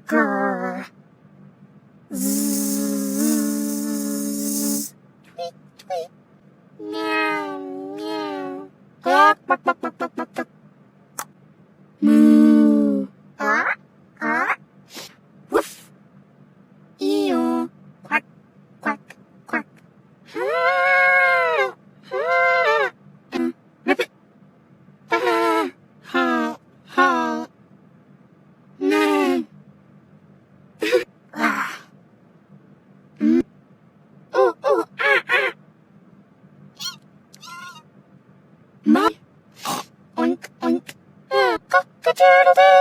grr. Zzz. Tweet, tweet. Meow, meow. Quack, quack, quack, quack, quack, quack, quack. Moo. Ah, ah. Woof. Ew. Quack, quack, quack. Ah, ah. Ribbit. Ah, ha, ha. No. Ah. Ooh, ooh, ah, ah. Mom. Oink, oink. Cock-a-doodle-doo.